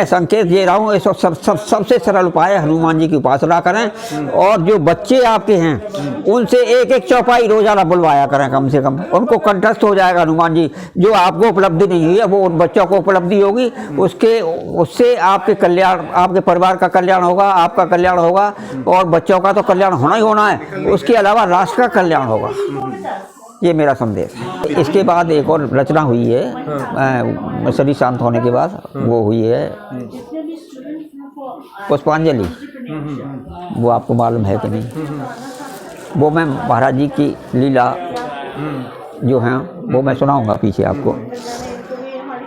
मैं संकेत दे रहा हूँ, सबसे सरल उपाय है हनुमान जी की उपासना करें। और जो बच्चे आपके हैं उनसे एक एक चौपाई रोजाना बुलवाया करें, कम से कम उनको कंठस्थ हो जाएगा हनुमान जी। जो आपको उपलब्धि नहीं हुई है वो उन बच्चों को उपलब्धि होगी, उससे आपके कल्याण, आपके परिवार का कल्याण होगा, आपका कल्याण होगा, और बच्चों का तो कल्याण होना ही होना है, उसके अलावा राष्ट्र का कल्याण होगा। ये मेरा संदेश है। इसके बाद एक और रचना हुई है शरीर शांत होने के बाद, वो हुई है पुष्पांजलि। वो आपको मालूम है कि नहीं? वो मैं महाराज जी की लीला जो है वो मैं सुनाऊंगा पीछे आपको।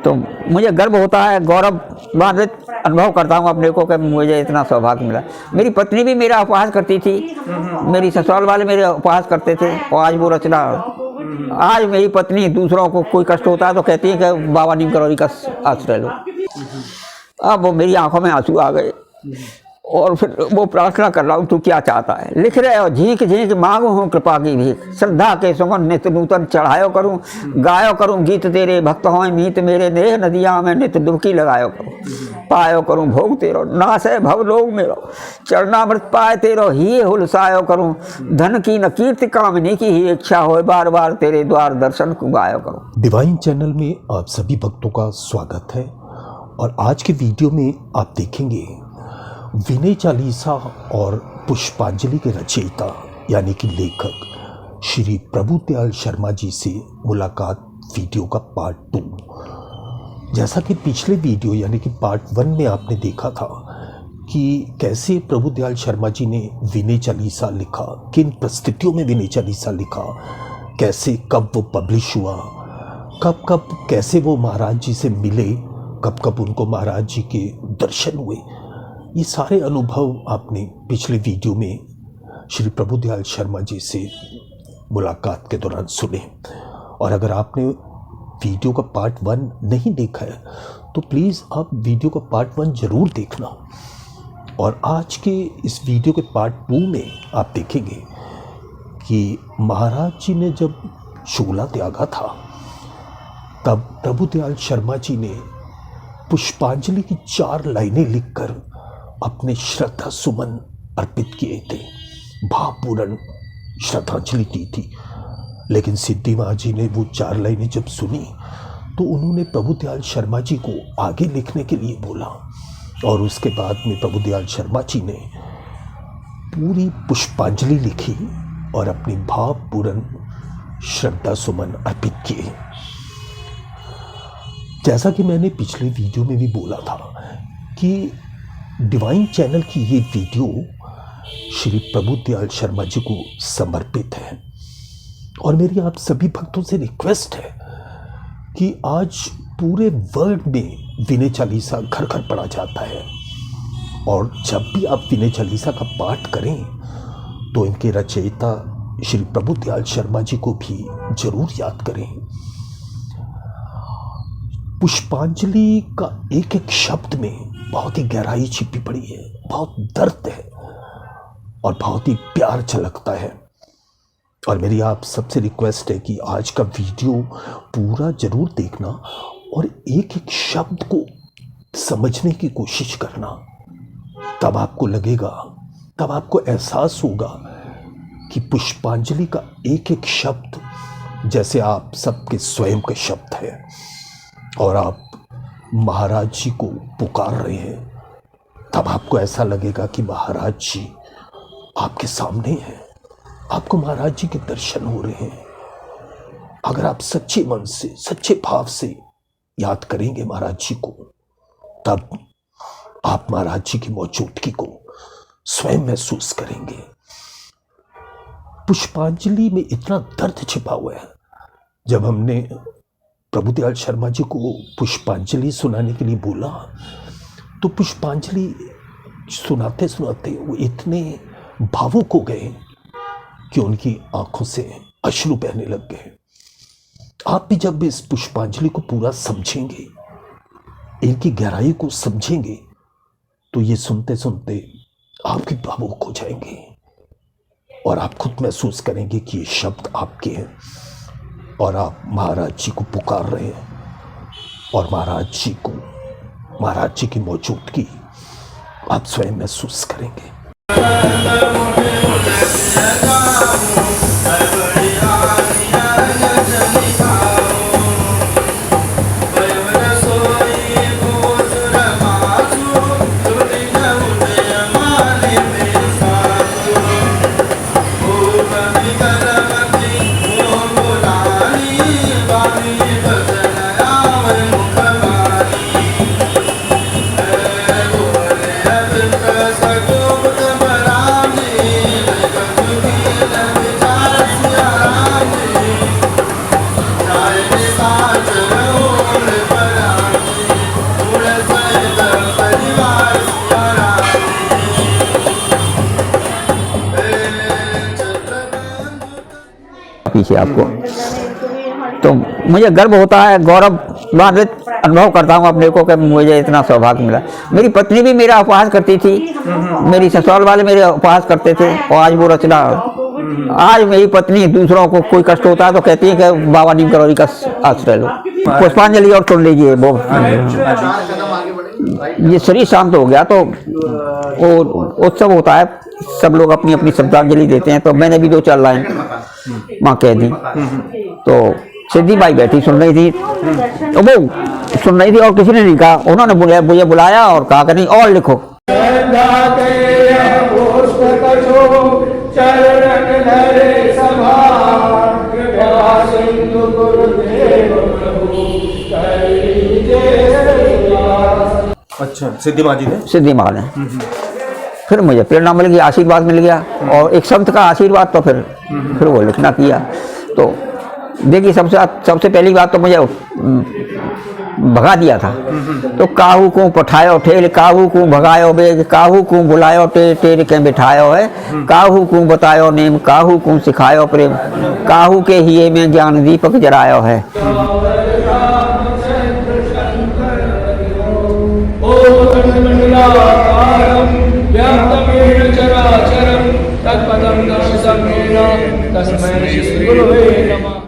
तो मुझे गर्व होता है, गौरवान्वित अनुभव करता हूँ अपने को कि मुझे इतना सौभाग्य मिला। मेरी पत्नी भी मेरा उपहास करती थी, मेरी ससुराल वाले मेरे उपहास करते थे, और आज वो रचना, आज मेरी पत्नी दूसरों को कोई कष्ट होता है तो कहती है कि बाबा नीम करौरी का आश्रय लो। अब वो मेरी आंखों में आंसू आ गए, और फिर वो प्रार्थना कर रहा हूँ, तू क्या चाहता है? लिख रहे हो, झींक झींक मांगू हूँ कृपा की भीख, श्रद्धा के सुमन नित्य नूतन चढ़ायो करूँ, गायो करूँ गीत तेरे भक्त हों मीत मेरे, नेह नदिया में नित्य डुबकी लगायो करूँ, पायो करूँ भोग तेरो, नाश है भव लोग मेरो, चरणामृत पाए तेरो ही हुलसायो करूँ, धन की न कीर्ति कामनी की ही इच्छा हो, बार बार तेरे द्वार दर्शन को गायो करूँ। डिवाइन चैनल में आप सभी भक्तों का स्वागत है, और आज के वीडियो में आप देखेंगे विनय चालीसा और पुष्पांजलि के रचयिता यानी कि लेखक श्री प्रभुदयाल शर्मा जी से मुलाकात वीडियो का पार्ट 2। जैसा कि पिछले वीडियो यानी कि पार्ट 1 में आपने देखा था कि कैसे प्रभुदयाल शर्मा जी ने विनय चालीसा लिखा, किन परिस्थितियों में विनय चालीसा लिखा, कैसे कब वो पब्लिश हुआ, कब कब कैसे वो महाराज जी से मिले, कब कब उनको महाराज जी के दर्शन हुए। ये सारे अनुभव आपने पिछले वीडियो में श्री प्रभुदयाल शर्मा जी से मुलाकात के दौरान सुने। और अगर आपने वीडियो का पार्ट 1 नहीं देखा है तो प्लीज़ आप वीडियो का पार्ट 1 ज़रूर देखना। और आज के इस वीडियो के पार्ट 2 में आप देखेंगे कि महाराज जी ने जब शोला त्यागा था तब प्रभुदयाल शर्मा जी ने पुष्पांजलि की 4 लाइनें लिखकर अपने श्रद्धा सुमन अर्पित किए थे, भावपूर्ण श्रद्धांजलि दी थी। लेकिन सिद्धि माँ जी ने वो 4 लाइनें जब सुनी तो उन्होंने प्रभुदयाल शर्मा जी को आगे लिखने के लिए बोला, और उसके बाद में प्रभुदयाल शर्मा जी ने पूरी पुष्पांजलि लिखी और अपनी भावपूर्ण श्रद्धा सुमन अर्पित किए। जैसा कि मैंने पिछले वीडियो में भी बोला था कि डिवाइन चैनल की ये वीडियो श्री प्रभुदयाल शर्मा जी को समर्पित है, और मेरी आप सभी भक्तों से रिक्वेस्ट है कि आज पूरे वर्ल्ड में विनय चालीसा घर घर पढ़ा जाता है, और जब भी आप विनय चालीसा का पाठ करें तो इनके रचयिता श्री प्रभुदयाल शर्मा जी को भी जरूर याद करें। पुष्पांजलि का एक एक शब्द में बहुत ही गहराई छिपी पड़ी है, बहुत दर्द है और बहुत ही प्यार झलकता है। और मेरी आप सबसे रिक्वेस्ट है कि आज का वीडियो पूरा जरूर देखना और एक एक शब्द को समझने की कोशिश करना। तब आपको लगेगा, तब आपको एहसास होगा कि पुष्पांजलि का एक एक शब्द जैसे आप सबके स्वयं के शब्द है, और आप महाराज जी को पुकार रहे हैं। तब आपको ऐसा लगेगा कि महाराज जी आपके सामने हैं, आपको महाराज जी के दर्शन हो रहे हैं। अगर आप सच्चे मन से, सच्चे भाव से याद करेंगे महाराज जी को, तब आप महाराज जी की मौजूदगी को स्वयं महसूस करेंगे। पुष्पांजलि में इतना दर्द छिपा हुआ है। जब हमने प्रभुदयाल शर्मा जी को पुष्पांजलि सुनाने के लिए बोला तो पुष्पांजलि सुनाते सुनाते वो इतने भावुक हो गए कि उनकी आंखों से अश्रु बहने लग गए। आप भी जब इस पुष्पांजलि को पूरा समझेंगे, इनकी गहराई को समझेंगे, तो ये सुनते सुनते आप भी भावुक हो जाएंगे और आप खुद महसूस करेंगे कि ये शब्द आपके हैं और आप महाराज जी को पुकार रहे हैं और महाराज जी को महाराज जी की मौजूदगी आप स्वयं महसूस करेंगे। पीछे आपको तो मुझे गर्व होता है, गौरवान्वित अनुभव करता हूँ अपने को कि मुझे इतना सौभाग्य मिला। मेरी पत्नी भी मेरा उपहास करती थी, मेरी ससुराल वाले मेरे उपहास करते थे, और आज वो रचना, आज मेरी पत्नी दूसरों को कोई कष्ट होता है तो कहती है कि बाबा नीम करौरी का आश्रय लो। पुष्पांजलि और सुन लीजिए। वो ये शरीर शांत हो गया तो वो उत्सव होता है, सब लोग अपनी अपनी श्रद्धांजलि देते हैं। तो मैंने भी 2-4 लाइन माँ कह दी, तो सिद्धि बाई बैठी सुन रही थी, तो वो सुन रही थी और किसी ने नहीं कहा। उन्होंने मुझे बुलाया और कहा कि नहीं और लिखो। अच्छा, सिद्धि माँ जी ने? सिद्धि माँ ने। फिर मुझे प्रेरणा मिल गई, आशीर्वाद मिल गया, और एक संत का आशीर्वाद, तो फिर वो लिखना किया। तो देखिए, सबसे पहली बात तो मुझे भगा दिया था। तो काहू को पठायो ठेल, काहू को भगायो बेग, काहू को बुलायो टेर के बिठायो है, काहू को बतायो नेम, काहू को सिखायो प्रेम, काहू के हिये में ज्ञान दीपक जरायो है।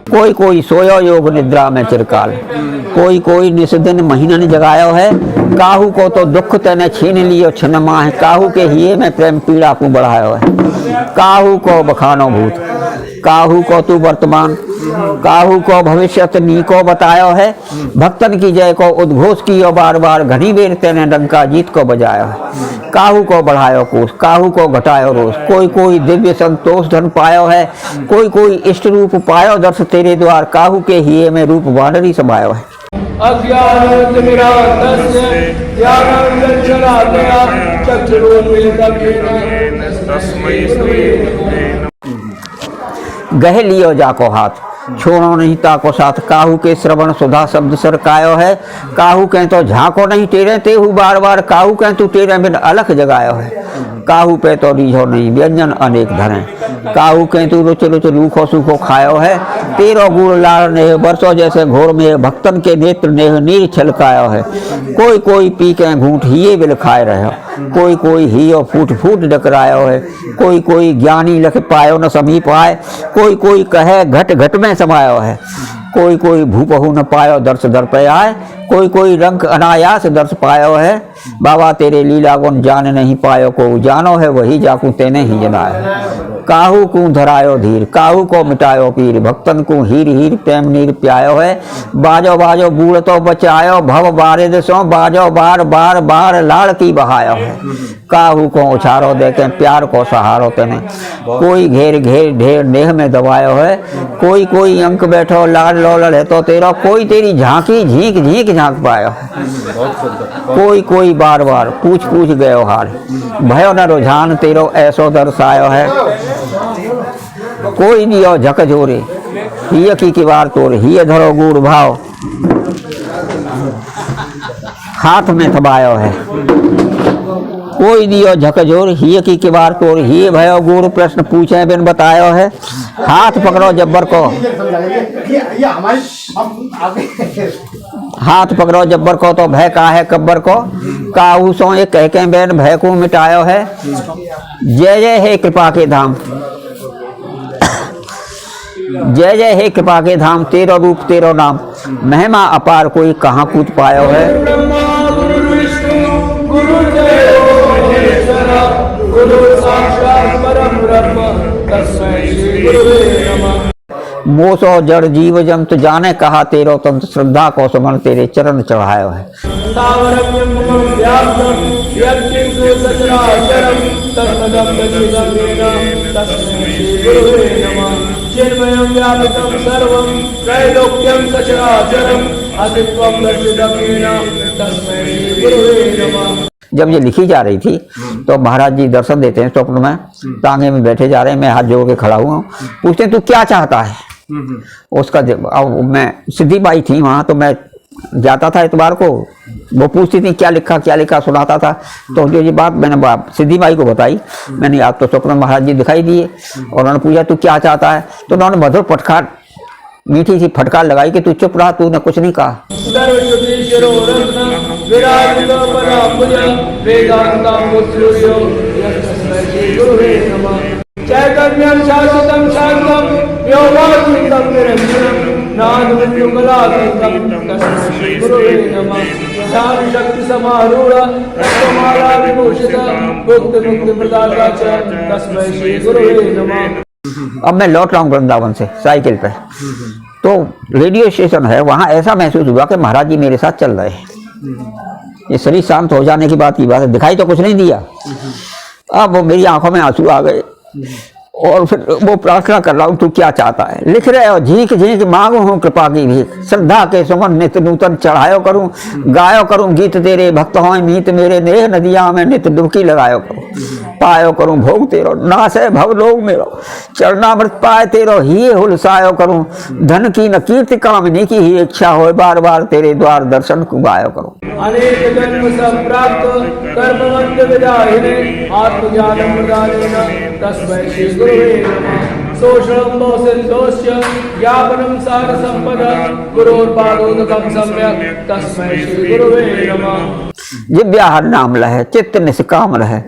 कोई कोई सोयो योग निद्रा में चिरकाल, कोई कोई निस्दिन महीनन जगायो है, काहू को तो दुख तेने छीन लियो छिन माह, काहू के हिये में प्रेम पीड़ा को बढ़ायो है। काहू को बखानो भूत, काहू को तू वर्तमान, काहू को भविष्यत नी को बतायो है, भक्तन की जय को उद्घोष कियो बार बार, घनी बेर तेने डंका जीत को बजायो है। काहू को बढ़ायो कोष, काहू को घटायो रोष, कोई कोई दिव्य संतोष धन पायो है, कोई कोई इष्ट रूप पायो दर्श तेरे द्वार, काहू के हिये में रूप वानरी समायो है। गहे लियो जाको हाथ, छोड़ो नहीं ताको साथ, काहू के श्रवण सुधा शब्द सरकायो है, काहू कह तो झांको नहीं तेरे तेहू बार बार, काहू कह तू तेरे बिन अलख जगायो है। काहू पे तो रीझो नहीं व्यंजन अनेक धरे, काहू कह तू रुच रुच रूखो सूखो खायो है, तेरो गुड़ लाल नेह बरसो जैसे घोर में, भक्तन के नेत्र नेह नीर छलकायो है। कोई कोई पी के घूंट हिये बिल खाए रहो, कोई कोई हियो फूट फूट डकरायो है, कोई कोई ज्ञानी लख पायो न समीप आए, कोई कोई कहे घट घट में समायो है, कोई कोई भूपहु न पायो दर्श दर पे आए, कोई कोई रंग अनायास दर्श पायो है। बाबा तेरे लीला गुण जान नहीं पायो, को जानो है वही जाकू तेने ही जनायो। काहू को धरायो धीर, काहू को मिटायो पीर, भक्तन को हीर हीर प्रेम नीर प्यायो है। बाजो बाजो बूढ़ तो बचायो, भव बारिद सो बाजो बार बार बार लाड़ की बहायो है। काहू को उछारो देके प्यार को सहारो तेने, कोई घेर घेर ढेर नेह में दबायो है, कोई कोई अंक बैठो लाल लोलड़ है तो तेरा, कोई तेरी झांकी झींक झींक झांक पायो है। कोई कोई बार बार पूछ पूछ गयो हाल, भयो न रुझान तेरो ऐसो दर्शायो है। कोई दियो झक जोरे हिय की बार तोर, हिय धरो गुड़ भाव हाथ में थबायो है। कोई दियो झकझोर हिय की बार तोर, हिय भयो गुड़ प्रश्न पूछे बिन बतायो है। हाथ पकड़ो जब्बर को, हाथ पकड़ो जब्बर को तो भय का है कब्बर को, काहू सो एक कह के बैन भय को मिटायो है। जय जय हे कृपा के धाम, जय जय हे कृपा के धाम, तेरो रूप तेरो नाम, महिमा अपार कोई कहाँ कूद पायो है। कोस और जड़ जीव जंतु जाने कहा तेरो तंत्र श्रद्धा को समन तेरे चरण चढ़ायो है। जब ये लिखी जा रही थी तो महाराज जी दर्शन देते हैं स्वप्न में, तांगे में बैठे जा रहे हैं, मैं हाथ जोड़ के खड़ा हुआ हूँ, पूछते हैं तू क्या चाहता है। उसका अब मैं सिद्धि बाई थी वहाँ, तो मैं जाता था इतवार को, वो पूछती थी क्या लिखा सुनाता था। तो जो ये बात मैंने सिद्धि बाई को बताई, मैंने आज तो स्वप्न महाराज जी दिखाई दिए और उन्होंने पूछा तू क्या चाहता है, तो उन्होंने मधुर फटकार मीठी सी फटकार लगाई कि तू चुप रहा, तूने कुछ नहीं कहा। चैतन्यं शाश्वतं शान्तं व्योमातीतं निरंजनं नादमृत्युकलातीतं तस्मै श्री गुरुवे नमः। ज्ञान शक्ति समारूढ़ तत्वमाला विभूषित मुक्ति मुक्ति प्रदाता च तस्मै श्री गुरुवे नमः। अब मैं लौट रहा हूँ वृंदावन से साइकिल पे, तो रेडियो स्टेशन है वहाँ, ऐसा महसूस हुआ कि महाराज जी मेरे साथ चल रहे हैं। ये शरीर शांत हो जाने की बात दिखाई तो कुछ नहीं दिया। अब वो मेरी आंखों में आंसू आ गए और फिर वो प्रार्थना कर रहा हूँ तू क्या चाहता है, लिख रहे हो झीक झीक मांगू हूँ कृपा की भीख, श्रद्धा के सुमन नित नूतन चढ़ायो करूँ, गायो करूँ गीत तेरे भक्त हों मीत मेरे, नेह नदिया में नित डुबकी लगायो करूँ, पायो करूँ भोग तेरो नाश है भव लोग मेरो, चरणामृत पाए तेरो ही हुलसायो करूँ, धन की न कीर्ति कामनी की ही इच्छा हो, बार बार तेरे द्वार दर्शन को गायो करूँ। अनेक जन्म संप्राप्त कर्मवन्त विदायिने आत्मज्ञानं प्रदानेन तस्मै श्री गुरुवे नमः। शोषणं दोषस्य ज्ञापनं सार संपदा गुरोर्पादोदकं सम्यक् तस्मै श्री गुरुवे नमः। जिव्या हर नाम लहे चित्त निष्काम रहे,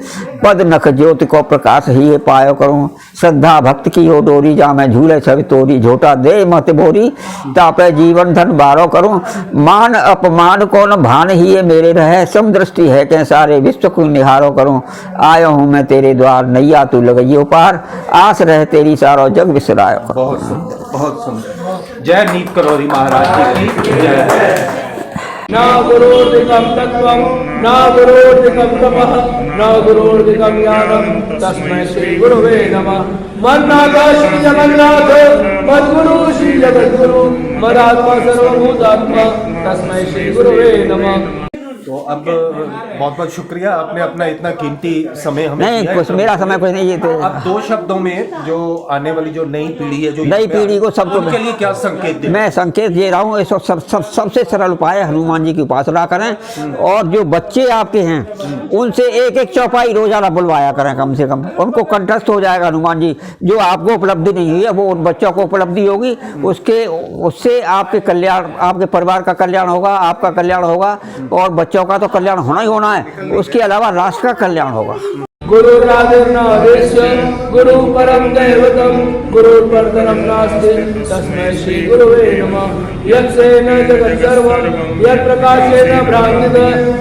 पद नख ज्योति को प्रकाश ही पायो करूँ, श्रद्धा भक्त की हो डोरी जा मैं झूले छवि तोरी, झोटा दे मत बोरी तापे जीवन धन बारो करूँ, मान अपमान को न भान ही मेरे रहे, सम दृष्टि है के सारे विश्व को निहारो करूँ, आयो हूँ मैं तेरे द्वार नैया तू लगइयो पार, आस रहे तेरी सारो जग विसरायो। बहुत सुंदर, बहुत सुंदर। जय नीत करोरी महाराज जी की जय। न गुरोर्दिकं तत्त्वं न गुरोर्दिकं तपः न गुरोर्दिकं ज्ञानं तस्मै श्री गुरुवे नमः। मन्नाथा श्री जगन्नाथ मद्गुरु श्री जगद्गुरु मदात्मा सर्वभूतात्मा तस्मै श्री गुरुवे नमः। तो अब बहुत बहुत शुक्रिया, आपने अपना इतना कीमती समय हमें नहीं दिया कुछ मेरा समय कुछ नहीं, ये तो अब दो शब्दों में जो आने वाली जो नई पीढ़ी है, जो नई पीढ़ी को सबको उनके लिए क्या संकेत दे? मैं संकेत दे रहा हूँ, सबसे सरल उपाय हनुमान जी की उपासना करें, और जो बच्चे आपके हैं उनसे एक एक चौपाई रोजाना बुलवाया करें, कम से कम उनको कंठस्थ हो जाएगा हनुमान जी। जो आपको उपलब्धि नहीं हुई है वो उन बच्चों को उपलब्धि होगी, उससे आपके कल्याण, आपके परिवार का कल्याण होगा, आपका कल्याण होगा, और बच्चों का तो कल्याण होना ही होना है, उसके अलावा राष्ट्र का कल्याण होगा। गुरु गुरु परम दैवतम गुरु परतरम नास्ति तस्मै श्री गुरुवे नमः। यत्सेन जगत् सर्वं यत्प्रकाशेन भ्रान्तित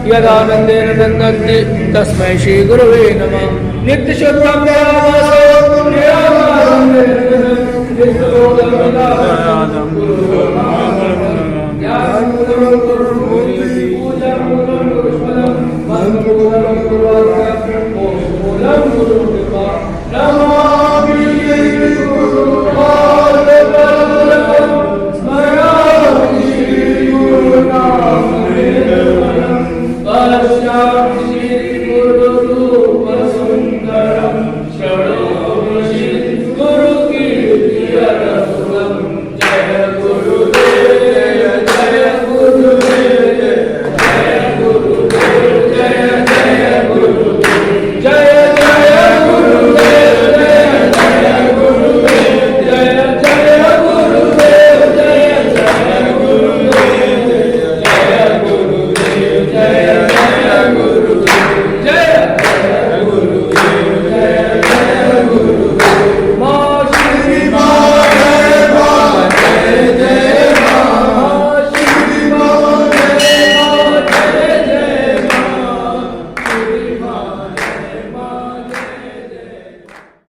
यदानन्देन दन्दन्ति तस्मै श्री गुरुवे नमः। नित्यशुद्धं निरामसो निरामसं नित्यबोधं विदानं